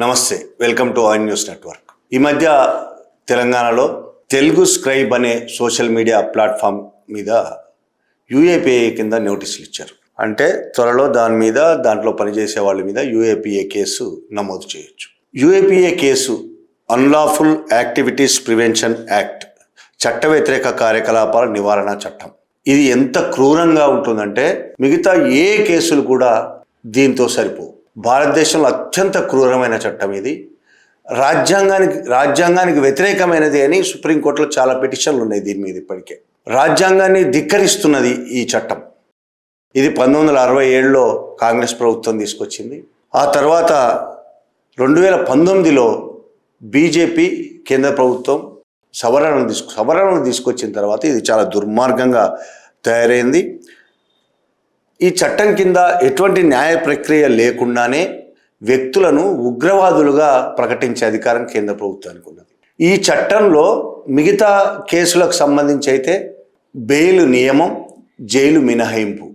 నమస్తే, welcome to oil news network. ఈ మధ్య తెలంగాణలో తెలుగు స్క్రైబ్ అనే సోషల్ మీడియా ప్లాట్ఫామ్ మీద యూఏపీఏ కింద నోటీసులు ఇచ్చారు. అంటే త్వరలో దాంట్లో పనిచేసే వాళ్ళ మీద యూఏపీఏ కేసు నమోదు చేయొచ్చు. UAPA case unlawful activities prevention act, చట్ట వ్యతిరేక కార్యకలాపాల నివారణ చట్టం. ఇది ఎంత క్రూరంగా ఉంటుందంటే మిగతా ఏ కేసులు కూడా దీంతో సరిపోవు. భారతదేశంలో అత్యంత క్రూరమైన చట్టం ఇది. రాజ్యాంగానికి వ్యతిరేకమైనది అని సుప్రీంకోర్టులో చాలా పిటిషన్లు ఉన్నాయి దీని మీద. ఇప్పటికే రాజ్యాంగాన్ని ధిక్కరిస్తున్నది ఈ చట్టం. ఇది 1967లో కాంగ్రెస్ ప్రభుత్వం తీసుకొచ్చింది. ఆ తర్వాత 2019లో బీజేపీ కేంద్ర ప్రభుత్వం సవరణలు తీసుకొచ్చిన తర్వాత ఇది చాలా దుర్మార్గంగా తయారైంది. ఈ చట్టం కింద ఎటువంటి న్యాయ ప్రక్రియ లేకుండానే వ్యక్తులను ఉగ్రవాదులుగా ప్రకటించే అధికారం కేంద్ర ప్రభుత్వానికి ఉన్నది. ఈ చట్టంలో మిగతా కేసులకు సంబంధించి అయితే బెయిల్ నియమం, జైలు మినహాయింపు.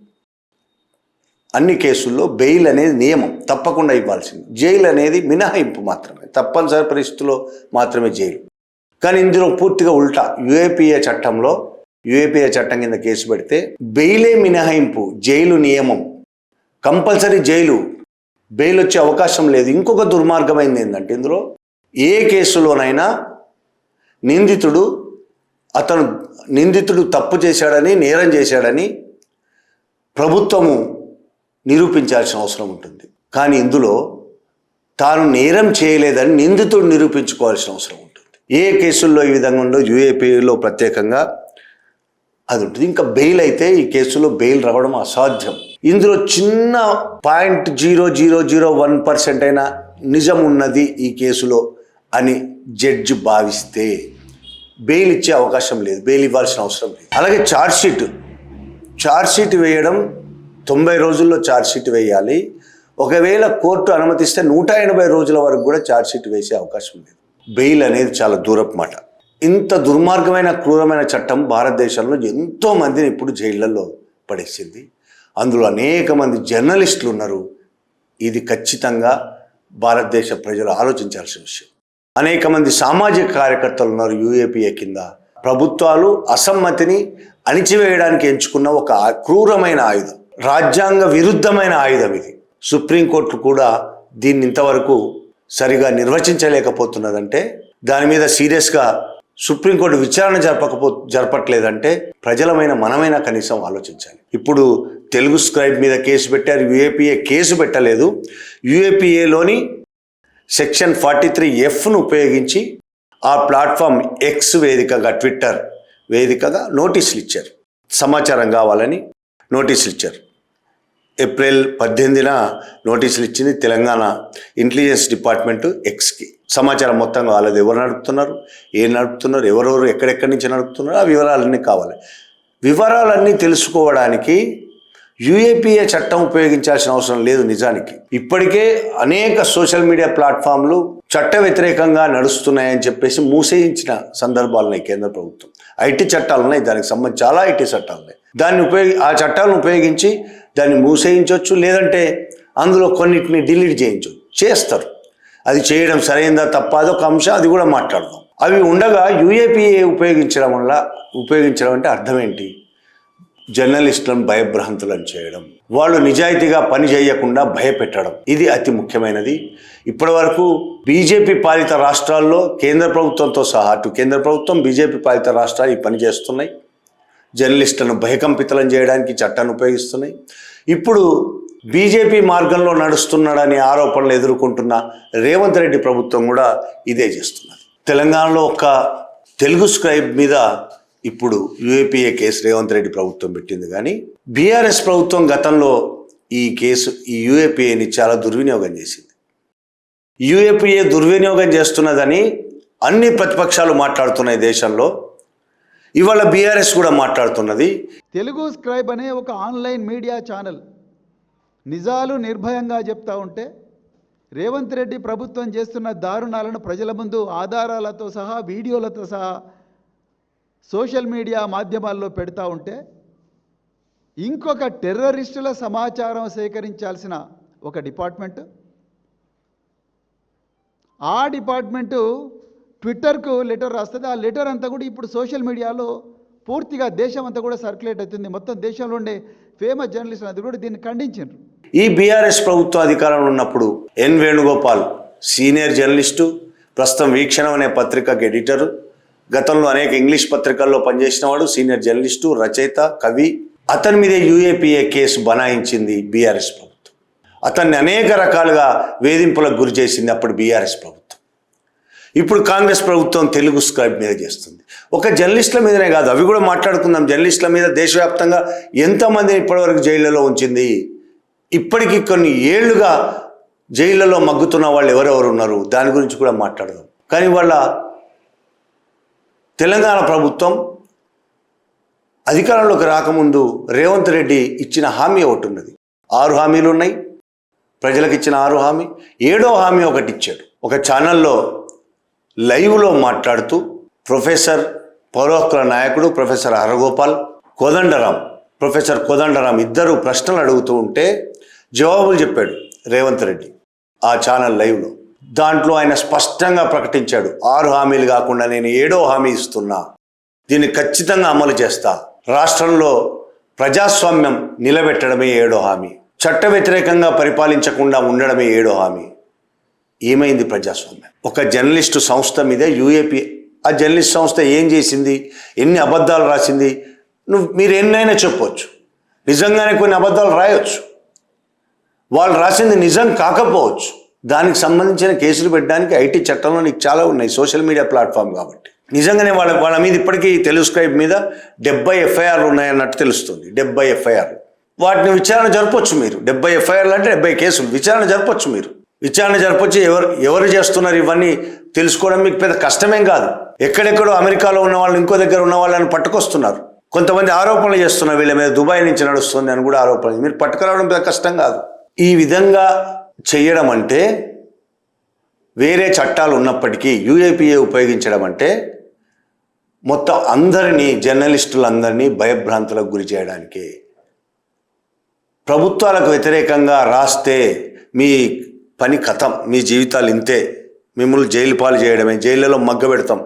అన్ని కేసుల్లో బెయిల్ అనేది నియమం, తప్పకుండా ఇవ్వాల్సింది. జైలు అనేది మినహాయింపు మాత్రమే, తప్పనిసరి పరిస్థితుల్లో మాత్రమే జైలు. కానీ ఇందులో పూర్తిగా ఉల్టా. యూఏపీఏ చట్టం కింద కేసు పెడితే బెయిలే మినహాయింపు, జైలు నియమం, కంపల్సరీ జైలు, బెయిల్ వచ్చే అవకాశం లేదు. ఇంకొక దుర్మార్గమైంది ఏంటంటే ఇందులో ఏ కేసులోనైనా నిందితుడు తప్పు చేశాడని, నేరం చేశాడని ప్రభుత్వము నిరూపించాల్సిన అవసరం ఉంటుంది. కానీ ఇందులో తాను నేరం చేయలేదని నిందితుడు నిరూపించుకోవాల్సిన అవసరం ఉంటుంది. ఏ కేసుల్లో ఈ విధంగా ఉండో యూఏపీలో ప్రత్యేకంగా అది ఉంటుంది. ఇంకా బెయిల్ అయితే ఈ కేసులో బెయిల్ రావడం అసాధ్యం. ఇందులో చిన్న 0.0001% అయినా నిజం ఉన్నది ఈ కేసులో అని జడ్జి భావిస్తే బెయిల్ ఇచ్చే అవకాశం లేదు, బెయిల్ ఇవ్వాల్సిన అవసరం లేదు. అలాగే ఛార్జ్షీట్ వేయడం 90 రోజుల్లో ఛార్జ్షీట్ వేయాలి. ఒకవేళ కోర్టు అనుమతిస్తే 180 రోజుల వరకు కూడా ఛార్జ్షీట్ వేసే అవకాశం లేదు. బెయిల్ అనేది చాలా దూరపు మాట. ఇంత దుర్మార్గమైన క్రూరమైన చట్టం భారతదేశంలో ఎంతో మందిని ఇప్పుడు జైళ్లలో పడేసింది. అందులో అనేక మంది జర్నలిస్టులు ఉన్నారు. ఇది ఖచ్చితంగా భారతదేశ ప్రజలు ఆలోచించాల్సిన విషయం. అనేక మంది సామాజిక కార్యకర్తలు ఉన్నారు. యూఏపీఏ కింద ప్రభుత్వాలు అసమ్మతిని అణిచివేయడానికి ఎంచుకున్న ఒక క్రూరమైన ఆయుధం, రాజ్యాంగ విరుద్ధమైన ఆయుధం ఇది. సుప్రీంకోర్టు కూడా దీన్ని ఇంతవరకు సరిగా నిర్వచించలేకపోతున్నదంటే, దాని మీద సీరియస్గా సుప్రీంకోర్టు విచారణ జరపట్లేదంటే ప్రజలమైన మనమైనా కనీసం ఆలోచించాలి. ఇప్పుడు తెలుగు స్క్రైబ్ మీద కేసు పెట్టారు, యూఏపీఏ కేసు పెట్టలేదు. యూఏపీఏలోని సెక్షన్ 43Fను ఉపయోగించి ఆ ప్లాట్ఫామ్ ఎక్స్ వేదికగా, ట్విట్టర్ వేదికగా నోటీసులు ఇచ్చారు. సమాచారం కావాలని నోటీసులు ఇచ్చారు. ఏప్రిల్ 18న నోటీసులు ఇచ్చింది తెలంగాణ ఇంటెలిజెన్స్ డిపార్ట్మెంటు ఎక్స్కి. సమాచారం మొత్తం కావాలి. ఎవరు నడుపుతున్నారు, ఏం నడుపుతున్నారు, ఎవరెవరు ఎక్కడెక్కడి నుంచి నడుపుతున్నారు, ఆ వివరాలన్నీ కావాలి. వివరాలన్నీ తెలుసుకోవడానికి యూఏపీఏ చట్టం ఉపయోగించాల్సిన అవసరం లేదు. నిజానికి ఇప్పటికే అనేక సోషల్ మీడియా ప్లాట్ఫామ్లు చట్ట వ్యతిరేకంగా నడుస్తున్నాయని చెప్పేసి మూసేయించిన సందర్భాలు ఉన్నాయి. కేంద్ర ప్రభుత్వం ఐటీ చట్టాలు ఉన్నాయి, దానికి సంబంధించి చాలా ఐటీ చట్టాలు ఉన్నాయి. ఆ చట్టాలను ఉపయోగించి దాన్ని మూసేయించవచ్చు, లేదంటే అందులో కొన్నిటిని డిలీట్ చేస్తారు. అది చేయడం సరైందా తప్ప అదొక అంశం, అది కూడా మాట్లాడదాం. అవి ఉండగా యూఏపీఏ ఉపయోగించడం అంటే అర్థం ఏంటి? జర్నలిస్టులను భయభ్రాంతులను చేయడం, వాళ్ళు నిజాయితీగా పని చేయకుండా భయపెట్టడం, ఇది అతి ముఖ్యమైనది. ఇప్పటి వరకు బీజేపీ పాలిత రాష్ట్రాల్లో కేంద్ర ప్రభుత్వంతో సహా, అటు కేంద్ర ప్రభుత్వం, బీజేపీ పాలిత రాష్ట్రాలు ఈ పని చేస్తున్నాయి. జర్నలిస్టులను భయకంపితులను చేయడానికి చట్టాన్ని ఉపయోగిస్తున్నాయి. ఇప్పుడు బీజేపీ మార్గంలో నడుస్తున్నాడని ఆరోపణలు ఎదుర్కొంటున్న రేవంత్ రెడ్డి ప్రభుత్వం కూడా ఇదే చేస్తున్నది. తెలంగాణలో ఒక తెలుగు స్క్రైబ్ మీద ఇప్పుడు యూఏపీఏ కేసు రేవంత్ రెడ్డి ప్రభుత్వం పెట్టింది. కానీ బీఆర్ఎస్ ప్రభుత్వం గతంలో ఈ యూఏపీఏని చాలా దుర్వినియోగం చేసింది. యూఏపీఏ దుర్వినియోగం చేస్తున్నదని అన్ని ప్రతిపక్షాలు మాట్లాడుతున్నాయి దేశంలో. ఇవాళ బీఆర్ఎస్ కూడా మాట్లాడుతున్నది. తెలుగు స్క్రైబ్ అనే ఒక ఆన్లైన్ మీడియా ఛానల్ నిజాలు నిర్భయంగా చెప్తా ఉంటే రేవంత్ రెడ్డి ప్రభుత్వం చేస్తున్న దారుణాలను ప్రజల ముందు ఆధారాలతో సహా, వీడియోలతో సహా సోషల్ మీడియా మాధ్యమాల్లో పెడతా ఉంటే ఇంకొక టెర్రరిస్టుల సమాచారం సేకరించాల్సిన ఒక డిపార్ట్మెంట్ ఆ డిపార్ట్మెంటు ట్విట్టర్కు లెటర్ రాస్తుంది. ఆ లెటర్ అంతా కూడా ఇప్పుడు సోషల్ మీడియాలో పూర్తిగా దేశం అంతా కూడా సర్క్యులేట్ అవుతుంది. మొత్తం దేశంలో ఉండే ఫేమస్ జర్నలిస్టులు అది కూడా దీన్ని ఖండించారు. ఈ బీఆర్ఎస్ ప్రభుత్వం అధికారంలో ఉన్నప్పుడు ఎన్ వేణుగోపాల్ సీనియర్ జర్నలిస్టు, ప్రస్తుతం వీక్షణం అనే పత్రికకు ఎడిటరు, గతంలో అనేక ఇంగ్లీష్ పత్రికల్లో పనిచేసినవాడు, సీనియర్ జర్నలిస్టు, రచయిత, కవి. అతని మీద యూఏపీఏ కేసు బనాయించింది బీఆర్ఎస్ ప్రభుత్వం. అతన్ని అనేక రకాలుగా వేధింపులకు గురి చేసింది అప్పుడు బీఆర్ఎస్ ప్రభుత్వం. ఇప్పుడు కాంగ్రెస్ ప్రభుత్వం తెలుగు స్క్రైబ్ మీద చేస్తుంది. ఒక జర్నలిస్టుల మీదనే కాదు, అవి కూడా మాట్లాడుకుందాం. జర్నలిస్టుల మీద దేశవ్యాప్తంగా ఎంతమందిని ఇప్పటివరకు జైళ్లలో ఉంచింది, ఇప్పటికీ కొన్ని ఏళ్లుగా జైళ్లలో మగ్గుతున్న వాళ్ళు ఎవరెవరు ఉన్నారు, దాని గురించి కూడా మాట్లాడదాం. కానీ వాళ్ళ తెలంగాణ ప్రభుత్వం అధికారంలోకి రాకముందు రేవంత్ రెడ్డి ఇచ్చిన హామీ ఒకటి ఉన్నది. 6 హామీలు ఉన్నాయి, ప్రజలకు ఇచ్చిన 6 హామీ. 7వ హామీ ఒకటి ఇచ్చాడు. ఒక ఛానల్లో లైవ్లో మాట్లాడుతూ ప్రొఫెసర్ పౌరహక్కుల నాయకుడు ప్రొఫెసర్ హరగోపాల్, ప్రొఫెసర్ కోదండరాం ఇద్దరు ప్రశ్నలు అడుగుతూ ఉంటే జవాబులు చెప్పాడు రేవంత్ రెడ్డి ఆ ఛానల్ లైవ్లో. దాంట్లో ఆయన స్పష్టంగా ప్రకటించాడు, 6 హామీలు కాకుండా నేను 7వ హామీ ఇస్తున్నా, దీన్ని ఖచ్చితంగా అమలు చేస్తా, రాష్ట్రంలో ప్రజాస్వామ్యం నిలబెట్టడమే 7వ హామీ, చట్ట వ్యతిరేకంగా పరిపాలించకుండా ఉండడమే 7వ హామీ. ఏమైంది ప్రజాస్వామ్యం? ఒక జర్నలిస్టు సంస్థ మీద యూఏపీ, ఆ జర్నలిస్ట్ సంస్థ ఏం చేసింది, ఎన్ని అబద్ధాలు రాసింది, మీరు ఎన్నైనా చెప్పవచ్చు. నిజంగానే కొన్ని అబద్ధాలు రాయొచ్చు, వాళ్ళు రాసింది నిజం కాకపోవచ్చు. దానికి సంబంధించిన కేసులు పెట్టడానికి ఐటీ చట్టంలో నీకు చాలా ఉన్నాయి, సోషల్ మీడియా ప్లాట్ఫామ్ కాబట్టి. నిజంగానే వాళ్ళ మీద ఇప్పటికీ తెలుగు స్క్రైబ్ మీద 70 ఎఫ్ఐఆర్లు ఉన్నాయన్నట్టు తెలుస్తుంది. 70 ఎఫ్ఐఆర్లు, వాటిని విచారణ జరపవచ్చు మీరు. 70 ఎఫ్ఐఆర్లు అంటే 70 కేసులు, విచారణ జరపవచ్చు మీరు. విచారణ జరపొచ్చి ఎవరు చేస్తున్నారు ఇవన్నీ తెలుసుకోవడం మీకు పెద్ద కష్టమేం కాదు. ఎక్కడెక్కడో అమెరికాలో ఉన్న వాళ్ళు ఇంకో దగ్గర ఉన్న వాళ్ళని పట్టుకొస్తున్నారు. కొంతమంది ఆరోపణలు చేస్తున్నారు, వీళ్ళ మీద దుబాయ్ నుంచి నడుస్తుంది అని కూడా ఆరోపణలు. మీరు పట్టుకురావడం పెద్ద కష్టం కాదు. ఈ విధంగా చేయడం అంటే, వేరే చట్టాలు ఉన్నప్పటికీ యూఏపీఏ ఉపయోగించడం అంటే మొత్తం అందరినీ, జర్నలిస్టులందరినీ భయభ్రాంతులకు గురి చేయడానికి. ప్రభుత్వాలకు వ్యతిరేకంగా రాస్తే మీ పని కథం, మీ జీవితాలు ఇంతే, మిమ్మల్ని జైలు పాలు చేయడమే, జైళ్ళలో మగ్గ పెడతాం.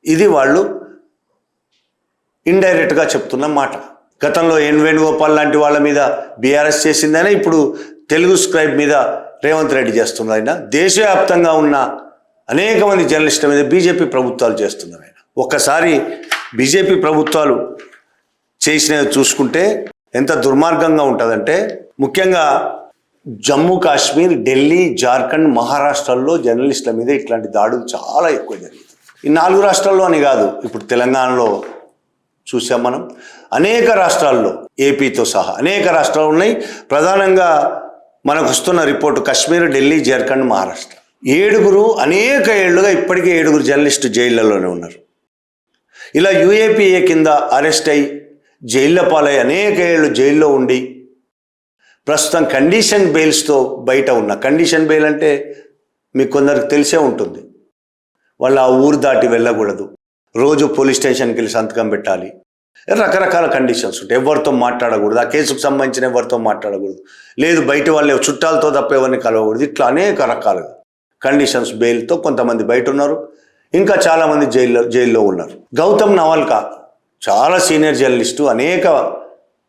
ఇది వాళ్ళు ఇండైరెక్ట్గా చెప్తున్న మాట. గతంలో ఎన్ వేణుగోపాల్ లాంటి వాళ్ళ మీద బీఆర్ఎస్ చేసిందనే ఇప్పుడు తెలుగు స్క్రైబ్ మీద రేవంత్ రెడ్డి చేస్తున్నారు. ఆయన దేశవ్యాప్తంగా ఉన్న అనేక మంది జర్నలిస్టుల మీద బీజేపీ ప్రభుత్వాలు చేస్తున్నారు. ఆయన ఒక్కసారి బీజేపీ ప్రభుత్వాలు చేసినవి చూసుకుంటే ఎంత దుర్మార్గంగా ఉంటుందంటే, ముఖ్యంగా జమ్మూ కాశ్మీర్, ఢిల్లీ, జార్ఖండ్, మహారాష్ట్రల్లో జర్నలిస్టుల మీద ఇట్లాంటి దాడులు చాలా ఎక్కువ జరిగింది. ఈ 4 రాష్ట్రాల్లో అని కాదు, ఇప్పుడు తెలంగాణలో చూసాం మనం, అనేక రాష్ట్రాల్లో, ఏపీతో సహా అనేక రాష్ట్రాలు ఉన్నాయి. ప్రధానంగా మనకు వస్తున్న రిపోర్టు కాశ్మీర్, ఢిల్లీ, జార్ఖండ్, మహారాష్ట్ర. 7 అనేక ఏళ్లుగా ఇప్పటికే 7 జర్నలిస్టు జైళ్లలోనే ఉన్నారు. ఇలా యూఏపీఏ కింద అరెస్ట్ అయి జైళ్ల పాలై అనేక ఏళ్ళు జైల్లో ఉండి ప్రస్తుతం కండిషన్ బెయిల్స్తో బయట ఉన్న. కండిషన్ బెయిల్ అంటే మీకు కొందరికి తెలిసే ఉంటుంది, వాళ్ళు ఆ ఊరు దాటి వెళ్ళకూడదు, రోజు పోలీస్ స్టేషన్కి వెళ్ళి సంతకం పెట్టాలి, రకరకాల కండిషన్స్ ఉంటాయి. ఎవరితో మాట్లాడకూడదు, ఆ కేసుకు సంబంధించిన ఎవరితో మాట్లాడకూడదు, లేదు బయట వాళ్ళే చుట్టాలతో తప్ప ఎవరిని కలవకూడదు. ఇట్లా అనేక రకాలుగా కండిషన్స్ బెయిల్తో కొంతమంది బయట ఉన్నారు, ఇంకా చాలామంది జైల్లో ఉన్నారు. గౌతమ్ నవల్కా చాలా సీనియర్ జర్నలిస్టు, అనేక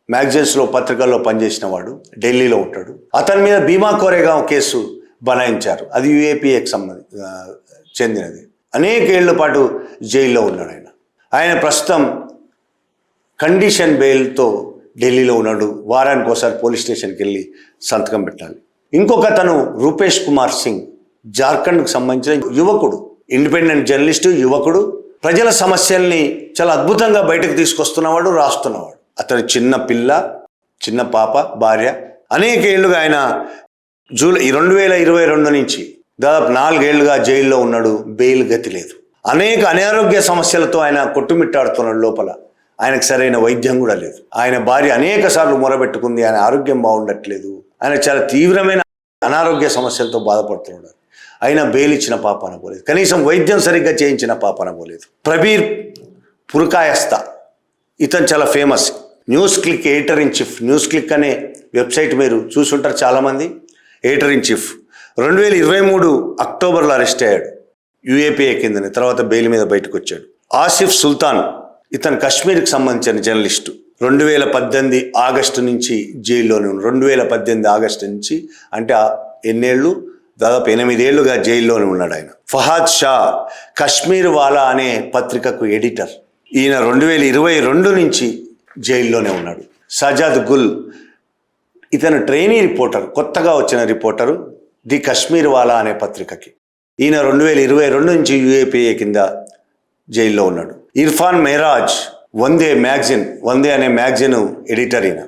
మ్యాగజైన్స్లో, పత్రికల్లో పనిచేసిన వాడు, ఢిల్లీలో ఉంటాడు. అతని మీద భీమా కోరేగాం కేసు బనాయించారు, అది యూఏపీఏకి చెందినది. అనేక ఏళ్ల పాటు జైల్లో ఉన్నాడు ఆయన ప్రస్తుతం కండిషన్ బెయిల్తో ఢిల్లీలో ఉన్నాడు. వారానికి ఒకసారి పోలీస్ స్టేషన్కి వెళ్ళి సంతకం పెట్టాలి. ఇంకొక అతను రూపేష్ కుమార్ సింగ్, జార్ఖండ్కు సంబంధించిన యువకుడు, ఇండిపెండెంట్ జర్నలిస్టు, యువకుడు, ప్రజల సమస్యల్ని చాలా అద్భుతంగా బయటకు తీసుకొస్తున్నవాడు, రాస్తున్నవాడు. అతని చిన్న పాప, భార్య. అనేక ఏళ్ళుగా ఆయన జూలై 2022 నుంచి దాదాపు 4 ఏళ్లుగా జైల్లో ఉన్నాడు. బెయిల్ గతి లేదు. అనేక అనారోగ్య సమస్యలతో ఆయన కొట్టుమిట్టాడుతున్నాడు లోపల. ఆయనకు సరైన వైద్యం కూడా లేదు. ఆయన భార్య అనేక సార్లు మొరబెట్టుకుంది, ఆయన ఆరోగ్యం బాగుండట్లేదు, ఆయన చాలా తీవ్రమైన అనారోగ్య సమస్యలతో బాధపడుతున్నాడు. అయినా బెయిల్ ఇచ్చిన పాపాన పోలేదు, కనీసం వైద్యం సరిగ్గా చేయించిన పాపాన పోలేదు. ప్రబీర్ పురకాయస్తా, ఇతను చాలా famous, news click editor in chief. News click అనే వెబ్సైట్ మీరు చూసుంటారు చాలామంది. ఎడిటర్ ఇన్ చీఫ్ 2023 అక్టోబర్లో అరెస్ట్ అయ్యాడు. యూఏపీఏ కిందనే, తర్వాత బెయిల్ మీద బయటకు వచ్చాడు. ఆసిఫ్ సుల్తాన్, ఇతను కశ్మీర్కి సంబంధించిన జర్నలిస్టు. 2018 ఆగస్టు నుంచి జైల్లోనే ఉన్నాడు. 2018 ఆగస్టు నుంచి అంటే ఎన్నేళ్ళు, దాదాపు 8 ఏళ్లుగా జైల్లోనే ఉన్నాడు ఆయన. ఫహాద్ షా, కశ్మీర్ వాలా అనే పత్రికకు ఎడిటర్. ఈయన 2022 నుంచి జైల్లోనే ఉన్నాడు. సజాద్ గుల్, ఇతను ట్రైనీ రిపోర్టర్, కొత్తగా వచ్చిన రిపోర్టరు ది కశ్మీర్ వాలా అనే పత్రికకి. ఈయన 2022 నుంచి యూఏపీఏ కింద జైల్లో ఉన్నాడు. ఇర్ఫాన్ మెహరాజ్, వందే అనే మ్యాగజిన్ ఎడిటర్ ఈయన.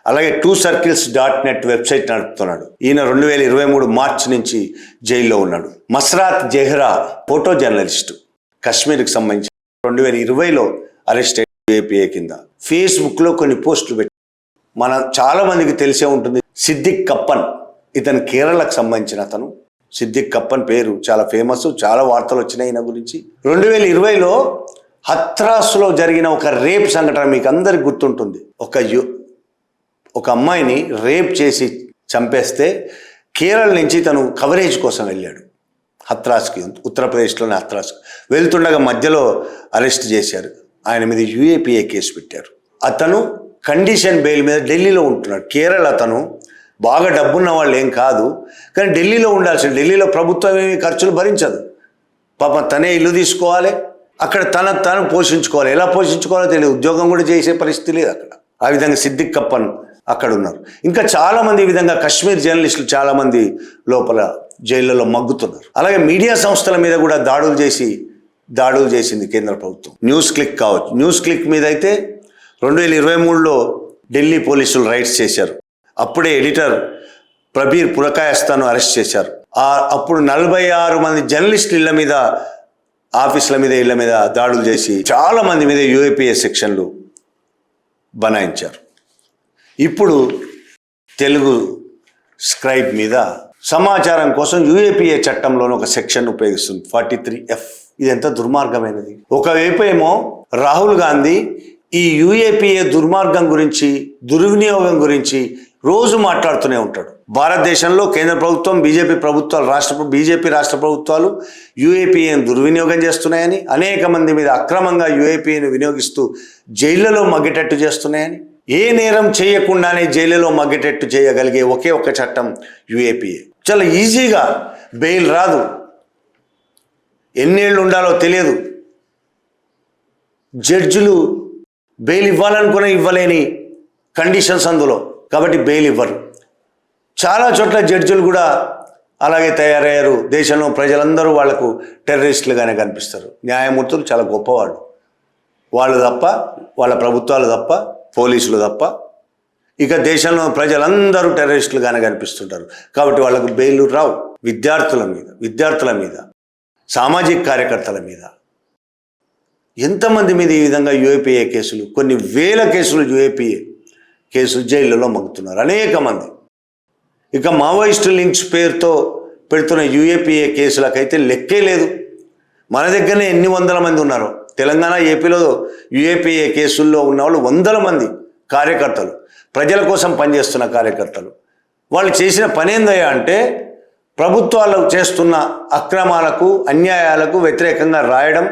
అలాగే 2circles.net వెబ్సైట్ నడుపుతున్నాడు. ఈయన 2023 మార్చి నుంచి జైల్లో ఉన్నాడు. మస్రాత్ జెహ్రా, ఫోటో జర్నలిస్టు, కశ్మీర్కి సంబంధించి 2020లో అరెస్ట్ అయ్యి యూఏపీఏ కింద. ఫేస్బుక్లో కొన్ని పోస్టులు పెట్టి చాలా మందికి తెలిసే ఉంటుంది. సిద్దిక్ కప్పన్, ఇతను కేరళకు సంబంధించిన అతను. సిద్దిక్ కప్పన్ పేరు చాలా ఫేమస్, చాలా వార్తలు వచ్చినాయి ఈయన గురించి. 2020లో హత్రాస్లో జరిగిన ఒక రేప్ సంఘటన మీకు అందరికి గుర్తుంటుంది. ఒక అమ్మాయిని రేప్ చేసి చంపేస్తే కేరళ నుంచి తను కవరేజ్ కోసం వెళ్ళాడు హత్రాస్కి, ఉత్తరప్రదేశ్లోని హత్రాస్కి. వెళ్తుండగా మధ్యలో అరెస్ట్ చేశారు. ఆయన మీద యూఏపీఏ కేసు పెట్టారు. అతను కండిషన్ బెయిల్ మీద ఢిల్లీలో ఉంటున్నాడు. కేరళ అతను బాగా డబ్బున్న వాళ్ళు ఏం కాదు, కానీ ఢిల్లీలో ఉండాల్సింది. ఢిల్లీలో ప్రభుత్వం ఏమి ఖర్చులు భరించదు. పాపం తనే ఇల్లు తీసుకోవాలి, అక్కడ తను పోషించుకోవాలి. ఎలా పోషించుకోవాలో తెలియదు, ఉద్యోగం కూడా చేసే పరిస్థితి లేదు అక్కడ. ఆ విధంగా సిద్దిక్ కప్పన్ అక్కడ ఉన్నారు. ఇంకా చాలామంది ఈ విధంగా కశ్మీర్ జర్నలిస్టులు చాలామంది లోపల జైళ్ళలో మగ్గుతున్నారు. అలాగే మీడియా సంస్థల మీద కూడా దాడులు చేసింది కేంద్ర ప్రభుత్వం. న్యూస్ క్లిక్ కావచ్చు. న్యూస్ క్లిక్ మీద అయితే 2023లో ఢిల్లీ పోలీసులు రైడ్స్ చేశారు. అప్పుడే ఎడిటర్ ప్రబీర్ పురకాయస్తాను అరెస్ట్ చేశారు. అప్పుడు 46 మంది జర్నలిస్టుల ఇళ్ల మీద, ఆఫీసుల మీద, ఇళ్ల మీద దాడులు చేసి చాలా మంది మీద యూఏపీఏ సెక్షన్లు బనాయించారు. ఇప్పుడు తెలుగు స్క్రైబ్ మీద సమాచారం కోసం యూఏపీఏ చట్టంలోని ఒక సెక్షన్ ఉపయోగిస్తుంది, 43F. ఇది ఎంత దుర్మార్గమైనది. ఒకవైపు ఏమో రాహుల్ గాంధీ ఈ యూఏపీఏ దుర్మార్గం గురించి, దుర్వినియోగం గురించి రోజు మాట్లాడుతూనే ఉంటాడు. భారతదేశంలో కేంద్ర ప్రభుత్వం, బీజేపీ రాష్ట్ర ప్రభుత్వాలు యూఏపీఏను దుర్వినియోగం చేస్తున్నాయని, అనేక మంది మీద అక్రమంగా యూఏపీఏను వినియోగిస్తూ జైళ్లలో మగ్గేటట్టు చేస్తున్నాయని, ఏ నేరం చేయకుండానే జైలులో మగ్గేటట్టు చేయగలిగే ఒకే ఒక చట్టం యూఏపీఏ. చాలా ఈజీగా బెయిల్ రాదు, ఎన్నేళ్ళు ఉండాలో తెలియదు. జడ్జిలు బెయిల్ ఇవ్వాలనుకునే ఇవ్వలేని కండిషన్స్ అందులో, కాబట్టి బెయిల్ ఇవ్వరు. చాలా చోట్ల జడ్జిలు కూడా అలాగే తయారయ్యారు. దేశంలో ప్రజలందరూ వాళ్లకు టెర్రరిస్టులుగానే కనిపిస్తారు. న్యాయమూర్తులు చాలా గొప్పవాళ్ళు, వాళ్ళు తప్ప, వాళ్ళ ప్రభుత్వాలు తప్ప, పోలీసులు తప్ప, ఇక దేశంలో ప్రజలందరూ టెర్రరిస్టులుగానే కనిపిస్తుంటారు. కాబట్టి వాళ్ళకు బెయిల్ రావు. విద్యార్థుల మీద, సామాజిక కార్యకర్తల మీద, ఎంతమంది మీద ఈ విధంగా యూఏపీఏ కేసులు, కొన్ని వేల కేసులు యూఏపీఏ కేసులు జైళ్ళలో మగ్గుతున్నారు అనేక మంది. ఇక మావోయిస్టు లింక్స్ పేరుతో పెడుతున్న యూఏపీఏ కేసులకైతే లెక్కే లేదు. మన దగ్గరనే ఎన్ని వందల మంది ఉన్నారో. తెలంగాణ, ఏపీలో యూఏపీఏ కేసుల్లో ఉన్న వాళ్ళు 100 మంది కార్యకర్తలు, ప్రజల కోసం పనిచేస్తున్న కార్యకర్తలు. వాళ్ళు చేసిన పని ఏందయ్యా అంటే ప్రభుత్వాలు చేస్తున్న అక్రమాలకు, అన్యాయాలకు వ్యతిరేకంగా రాయడం,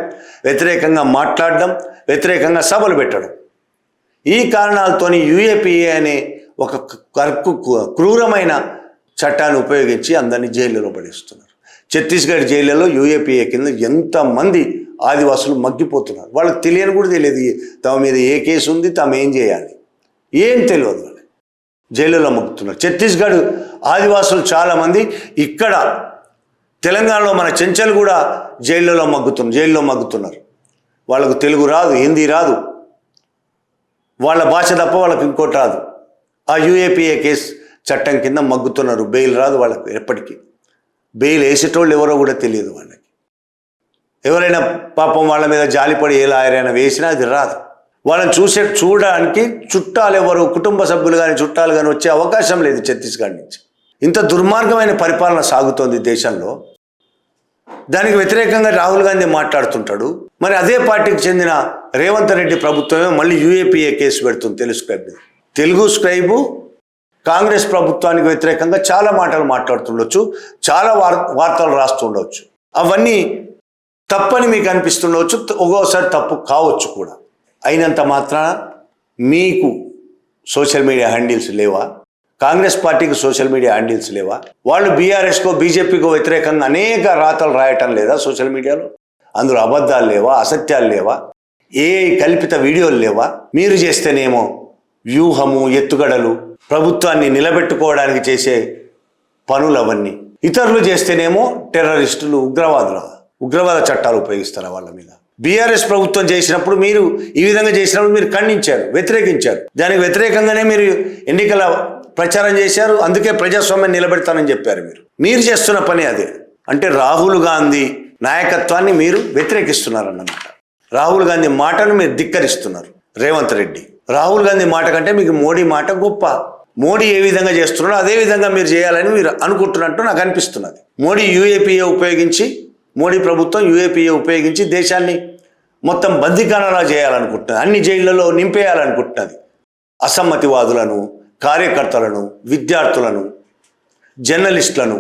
వ్యతిరేకంగా మాట్లాడడం, వ్యతిరేకంగా సభలు పెట్టడం. ఈ కారణాలతోని యూఏపీఏ అనే ఒక క్రూరమైన చట్టాన్ని ఉపయోగించి అందరినీ జైళ్ళలో పడేస్తున్నారు. ఛత్తీస్గఢ్ జైళ్ళలో యూఏపీఏ కింద ఎంతమంది ఆదివాసులు మగ్గిపోతున్నారు. వాళ్ళకి తెలియని కూడా తెలియదు తమ మీద ఏ కేసు ఉంది, తాము ఏం చేయాలి, ఏం తెలియదు. వాళ్ళు జైళ్ళలో మగ్గుతున్నారు. ఛత్తీస్గఢ్ ఆదివాసులు చాలామంది ఇక్కడ తెలంగాణలో మన చెంచలు కూడా జైల్లో మగ్గుతున్నారు. వాళ్ళకు తెలుగు రాదు, హిందీ రాదు, వాళ్ళ భాష తప్ప వాళ్ళకి ఇంకోటి రాదు. ఆ యూఏపీఏ కేసు చట్టం కింద మగ్గుతున్నారు. బెయిల్ రాదు వాళ్ళకు. ఎప్పటికీ బెయిల్ వేసేటోళ్ళు ఎవరో కూడా తెలియదు వాళ్ళకి. ఎవరైనా పాపం వాళ్ళ మీద జాలిపడి ఏ లాయర్ అయినా వేసినా అది రాదు. వాళ్ళని చూడడానికి చుట్టాలు ఎవరు, కుటుంబ సభ్యులు కానీ చుట్టాలు కానీ వచ్చే అవకాశం లేదు ఛత్తీస్గఢ్ నుంచి. ఇంత దుర్మార్గమైన పరిపాలన సాగుతోంది దేశంలో. దానికి వ్యతిరేకంగా రాహుల్ గాంధీ మాట్లాడుతుంటాడు. మరి అదే పార్టీకి చెందిన రేవంత్ రెడ్డి ప్రభుత్వమే మళ్ళీ యూఏపీఏ కేసు పెడుతుంది తెలుగు స్క్రైబు. కాంగ్రెస్ ప్రభుత్వానికి వ్యతిరేకంగా చాలా మాటలు మాట్లాడుతుండొచ్చు, చాలా వార్తలు రాస్తుండవచ్చు. అవన్నీ తప్పని మీకు అనిపిస్తుండవచ్చు, ఒక్కోసారి తప్పు కావచ్చు కూడా. అయినంత మాత్రాన మీకు సోషల్ మీడియా హ్యాండిల్స్ లేవా? కాంగ్రెస్ పార్టీకి సోషల్ మీడియా హ్యాండిల్స్ లేవా? వాళ్ళు బీఆర్ఎస్కో బీజేపీకో వ్యతిరేకంగా అనేక రాతలు రాయటం లేదా సోషల్ మీడియాలో? అందులో అబద్ధాలు లేవా? అసత్యాలు లేవా? ఏ కల్పిత వీడియోలు లేవా? మీరు చేస్తేనేమో వ్యూహము, ఎత్తుగడలు, ప్రభుత్వాన్ని నిలబెట్టుకోవడానికి చేసే పనులు అవన్నీ. ఇతరులు చేస్తేనేమో టెర్రరిస్టులు, ఉగ్రవాద చట్టాలు ఉపయోగిస్తారు వాళ్ళ మీద. బీఆర్ఎస్ ప్రభుత్వం చేసినప్పుడు మీరు ఈ విధంగా చేసినప్పుడు మీరు ఖండించారు, వ్యతిరేకించారు. దానికి వ్యతిరేకంగానే మీరు ఎన్నికల ప్రచారం చేశారు. అందుకే ప్రజాస్వామ్యం నిలబెడతానని చెప్పారు. మీరు చేస్తున్న పని అదే. అంటే రాహుల్ గాంధీ నాయకత్వాన్ని మీరు వ్యతిరేకిస్తున్నారన్నమాట. రాహుల్ గాంధీ మాటను మీరు ధిక్కరిస్తున్నారు. రేవంత్ రెడ్డి రాహుల్ గాంధీ మాట కంటే మీకు మోడీ మాట గొప్ప. మోడీ ఏ విధంగా చేస్తున్నాడో అదే విధంగా మీరు చేయాలని మీరు అనుకుంటున్నట్టు నాకు అనిపిస్తున్నది. మోడీ ప్రభుత్వం యూఏపీఏ ఉపయోగించి దేశాన్ని మొత్తం బందీఖానాలా చేయాలనుకుంటున్నది. అన్ని జైళ్లలో నింపేయాలనుకుంటున్నది. అసమ్మతివాదులను, కార్యకర్తలను, విద్యార్థులను, జర్నలిస్టులను,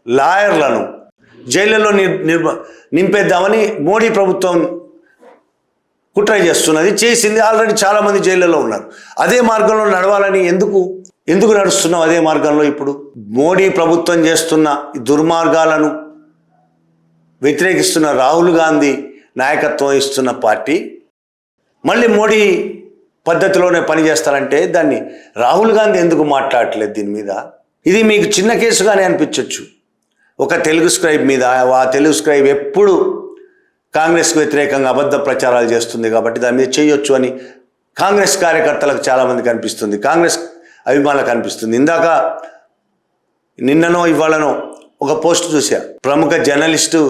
లాయర్లను జైళ్లలో నింపేద్దామని మోడీ ప్రభుత్వం కుట్ర చేస్తున్నది. చేసింది. ఆల్రెడీ చాలామంది జైళ్లలో ఉన్నారు. అదే మార్గంలో నడవాలని ఎందుకు నడుస్తున్నాం? అదే మార్గంలో ఇప్పుడు మోడీ ప్రభుత్వం చేస్తున్న దుర్మార్గాలను వ్యతిరేకిస్తున్న రాహుల్ గాంధీ నాయకత్వం ఇస్తున్న పార్టీ మళ్ళీ మోడీ పద్ధతిలోనే పనిచేస్తారంటే దాన్ని రాహుల్ గాంధీ ఎందుకు మాట్లాడట్లేదు దీని మీద? ఇది మీకు చిన్న కేసుగానే అనిపించవచ్చు. ఒక తెలుగు స్క్రైబ్ మీద, ఆ తెలుగు స్క్రైబ్ ఎప్పుడు కాంగ్రెస్కు వ్యతిరేకంగా అబద్ధ ప్రచారాలు చేస్తుంది కాబట్టి దాని మీద చేయొచ్చు అని కాంగ్రెస్ కార్యకర్తలకు చాలామందికి అనిపిస్తుంది, కాంగ్రెస్ అభిమానులకు అనిపిస్తుంది. నిన్ననో ఇవాళనో ఒక పోస్ట్ చూసా. ప్రముఖ journalist,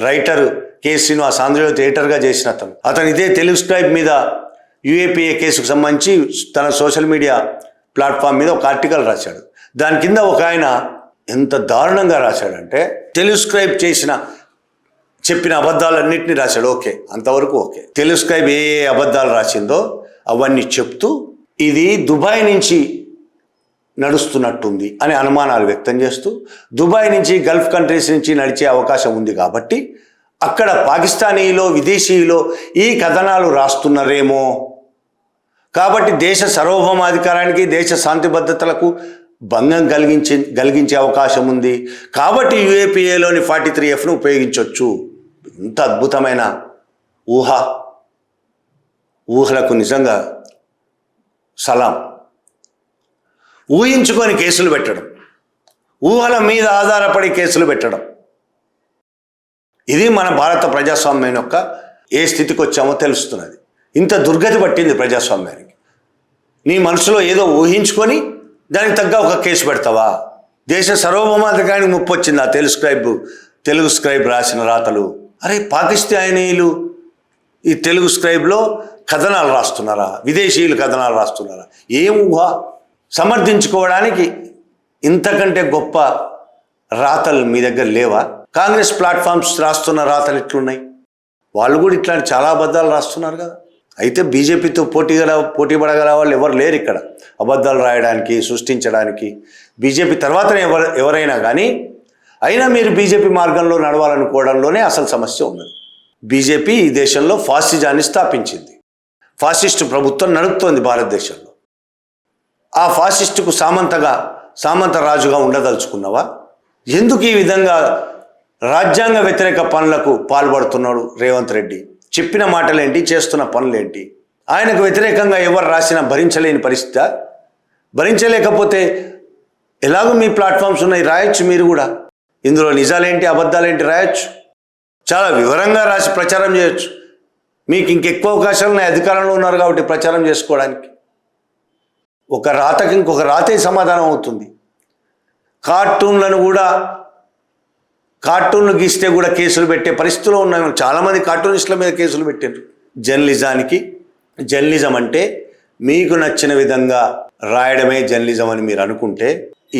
writer K. Srinivas Andhrajyothi ఎడిటర్గా చేసిన అతను ఇదే తెలుగు స్క్రైబ్ మీద యూఏపీఏ కేసుకు సంబంధించి తన సోషల్ మీడియా ప్లాట్ఫామ్ మీద ఒక ఆర్టికల్ రాశాడు. దాని కింద ఒక ఆయన ఎంత దారుణంగా రాశాడంటే, తెలుగు స్క్రైబ్ చెప్పిన అబద్ధాలన్నింటినీ రాశాడు. ఓకే, అంతవరకు ఓకే. తెలుగు స్క్రైబ్ ఏ అబద్ధాలు రాసిందో అవన్నీ చెప్తూ ఇది దుబాయ్ నుంచి నడుస్తున్నట్టుంది అని అనుమానాలు వ్యక్తం చేస్తూ, దుబాయ్ నుంచి గల్ఫ్ కంట్రీస్ నుంచి నడిచే అవకాశం ఉంది కాబట్టి అక్కడ పాకిస్తానీలో, విదేశీయులో ఈ కథనాలు రాస్తున్నారేమో, కాబట్టి దేశ సార్వభౌమాధికారానికి, దేశ శాంతి భద్రతలకు భంగం కలిగించే అవకాశం ఉంది. కాబట్టి యూఏపీఏలోని 43Fను ఉపయోగించవచ్చు. ఇంత అద్భుతమైన ఊహలకు నిజంగా సలాం. ఊహించుకొని కేసులు పెట్టడం, ఊహల మీద ఆధారపడి కేసులు పెట్టడం, ఇది మన భారత ప్రజాస్వామ్యం యొక్క ఏ స్థితికి వచ్చామో తెలుస్తున్నది. ఇంత దుర్గతి పట్టింది ప్రజాస్వామ్యానికి. నీ మనసులో ఏదో ఊహించుకొని దానికి తగ్గ ఒక కేసు పెడతావా? దేశ సార్వభౌమాధికారానికి ముప్పు వచ్చింది ఆ తెలుగు స్క్రైబ్ రాసిన రాతలు. అరే, పాకిస్తానీయులు ఈ తెలుగు స్క్రైబ్లో కథనాలు రాస్తున్నారా? విదేశీయులు కథనాలు రాస్తున్నారా? ఏం ఊహ? సమర్థించుకోవడానికి ఇంతకంటే గొప్ప రాతలు మీ దగ్గర లేవా? కాంగ్రెస్ ప్లాట్ఫామ్స్ రాస్తున్న రాతలు ఎట్లున్నాయి? వాళ్ళు కూడా ఇట్లాంటి చాలా అబద్ధాలు రాస్తున్నారు కదా. అయితే బీజేపీతో పోటీ పడగల వాళ్ళు ఎవరు లేరు ఇక్కడ అబద్ధాలు రాయడానికి, సృష్టించడానికి. బీజేపీ తర్వాతనే ఎవరైనా కానీ, అయినా మీరు బీజేపీ మార్గంలో నడవాలనుకోవడంలోనే అసలు సమస్య ఉన్నది. బీజేపీ ఈ దేశంలో ఫాసిజాన్ని స్థాపించింది. ఫాసిస్టు ప్రభుత్వం నడుపుతోంది భారతదేశంలో. ఆ ఫాసిస్టుకు సామంత రాజుగా ఉండదలుచుకున్నావా? ఎందుకు ఈ విధంగా రాజ్యాంగ వ్యతిరేక పనులకు పాల్పడుతున్నాడు రేవంత్ రెడ్డి? చెప్పిన మాటలేంటి, చేస్తున్న పనులేంటి? ఆయనకు వ్యతిరేకంగా ఎవరు రాసినా భరించలేని పరిస్థితి. భరించలేకపోతే ఎలాగో మీ ప్లాట్ఫామ్స్ ఉన్నాయి, రాయొచ్చు. మీరు కూడా ఇందులో నిజాలేంటి, అబద్ధాలేంటి రాయొచ్చు. చాలా వివరంగా రాసి ప్రచారం చేయొచ్చు. మీకు ఇంకెక్కువ అవకాశాలు ఉన్నాయి, అధికారంలో ఉన్నారు కాబట్టి ప్రచారం చేసుకోవడానికి. ఒక రాతకి ఇంకొక రాతే సమాధానం అవుతుంది. కార్టూన్లు గీస్తే కూడా కేసులు పెట్టే పరిస్థితిలో ఉన్నాయి. చాలామంది కార్టూనిస్టుల మీద కేసులు పెట్టారు. జర్నలిజం అంటే మీకు నచ్చిన విధంగా రాయడమే జర్నలిజం అని మీరు అనుకుంటే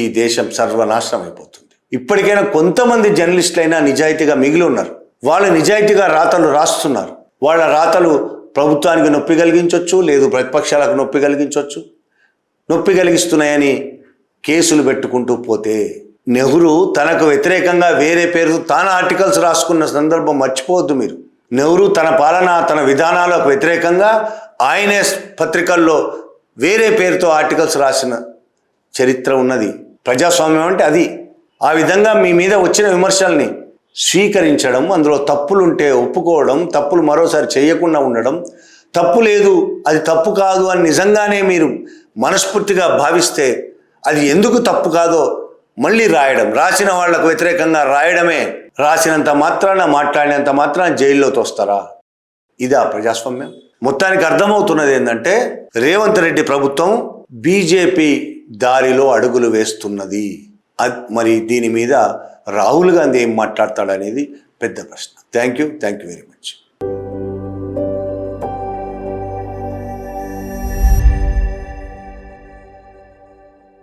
ఈ దేశం సర్వనాశనం అయిపోతుంది. ఇప్పటికైనా కొంతమంది జర్నలిస్టులైనా నిజాయితీగా మిగిలి ఉన్నారు. వాళ్ళు నిజాయితీగా రాతలు రాస్తున్నారు. వాళ్ళ రాతలు ప్రభుత్వానికి నొప్పి కలిగించవచ్చు, లేదు ప్రతిపక్షాలకు నొప్పి కలిగించవచ్చు. నొప్పి కలిగిస్తున్నాయని కేసులు పెట్టుకుంటూ పోతే నెహ్రూ తనకు వ్యతిరేకంగా వేరే పేరుతో తాను ఆర్టికల్స్ రాసుకున్న సందర్భం మర్చిపోవద్దు మీరు. నెహ్రూ తన పాలన తన విధానాలకు వ్యతిరేకంగా ఆయనే పత్రికల్లో వేరే పేరుతో ఆర్టికల్స్ రాసిన చరిత్ర ఉన్నది. ప్రజాస్వామ్యం అంటే అది. ఆ విధంగా మీ మీద వచ్చిన విమర్శల్ని స్వీకరించడం, అందులో తప్పులుంటే ఒప్పుకోవడం, తప్పులు మరోసారి చేయకుండా ఉండడం, తప్పు లేదు అది తప్పు కాదు అని నిజంగానే మీరు మనస్ఫూర్తిగా భావిస్తే అది ఎందుకు తప్పు కాదో మళ్ళీ రాయడం, రాసిన వాళ్లకు వ్యతిరేకంగా రాయడమే. రాసినంత మాత్రాన మాట్లాడినంత మాత్రాన జైల్లో తోస్తారా? ఇదా ప్రజాస్వామ్యం? మొత్తానికి అర్థమవుతున్నది ఏంటంటే రేవంత్ రెడ్డి ప్రభుత్వం బీజేపీ దారిలో అడుగులు వేస్తున్నది. మరి దీని మీద రాహుల్ గాంధీ ఏం మాట్లాడతాడనేది పెద్ద ప్రశ్న. Thank you very much.